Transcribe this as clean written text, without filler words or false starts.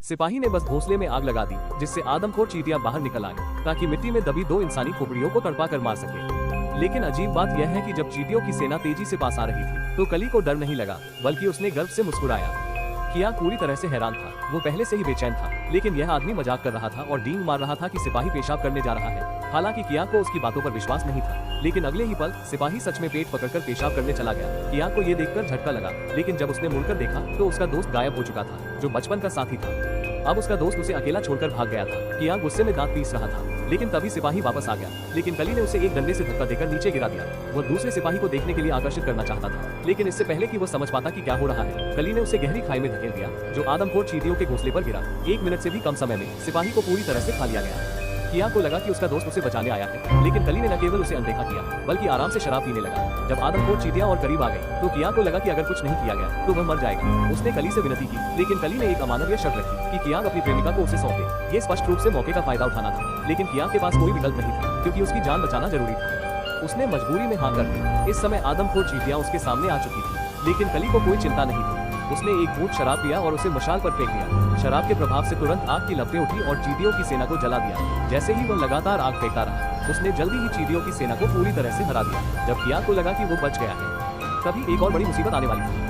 सिपाही ने बस घोंसले में आग लगा दी, जिससे आदमखोर चींटियां बाहर निकल आए ताकि मिट्टी में दबी 2 इंसानी खोपड़ियों को तड़पा कर मार सके। लेकिन अजीब बात यह है कि जब चींटियों की सेना तेजी से पास आ रही थी तो कली को डर नहीं लगा, बल्कि उसने गर्व से मुस्कुराया। कियांग पूरी तरह से हैरान था। वो पहले से ही बेचैन था, लेकिन यह आदमी मजाक कर रहा था और डींग मार रहा था कि सिपाही पेशाब करने जा रहा है। हालांकि कियांग को उसकी बातों पर विश्वास नहीं था, लेकिन अगले ही पल सिपाही सच में पेट पकड़कर पेशाब करने चला गया। कियांग को ये देखकर झटका लगा, लेकिन जब उसने मुड़कर देखा तो उसका दोस्त गायब हो चुका था, जो बचपन का साथी था। अब उसका दोस्त उसे अकेला छोड़कर भाग गया था। कियांग गुस्से में दांत पीस रहा था, लेकिन तभी सिपाही वापस आ गया। लेकिन कली ने उसे एक डंडे से धक्का देकर नीचे गिरा दिया। वो दूसरे सिपाही को देखने के लिए आकर्षित करना चाहता था, लेकिन इससे पहले कि वो समझ पाता कि क्या हो रहा है, कली ने उसे गहरी खाई में धकेल दिया, जो आदमखोर चींटियों के घोंसले पर गिरा। 1 मिनट से भी कम समय में सिपाही को पूरी तरह से खा लिया गया। कियांग को लगा कि उसका दोस्त उसे बचाने आया है, लेकिन कली ने न केवल उसे अनदेखा किया, बल्कि आराम से शराब पीने लगा। जब आदमखोर चींटियां और करीब आ गई तो कियांग को लगा कि अगर कुछ नहीं किया गया तो वह मर जाएगा। उसने कली से विनती की, लेकिन कली ने एक अमानवीय शर्त रखी कि कियांग अपनी प्रेमिका को उसे सौंपे। ये स्पष्ट रूप से मौके का फायदा उठाना था, लेकिन कियांग के पास कोई विकल्प नहीं था, क्योंकि उसकी जान बचाना जरूरी था। उसने मजबूरी में हाँ कर दी। इस समय आदमखोर चींटियां उसके सामने आ चुकी थी, लेकिन कली को कोई चिंता नहीं थी। उसने एक घूंट शराब पिया और उसे मशाल पर फेंक दिया। शराब के प्रभाव से तुरंत आग की लपटें उठी और चींटियों की सेना को जला दिया। जैसे ही वह लगातार आग फेंकता रहा, उसने जल्दी ही चींटियों की सेना को पूरी तरह से हरा दिया। जब कियांग को लगा कि वो बच गया है, तभी एक और बड़ी मुसीबत आने वाली थी।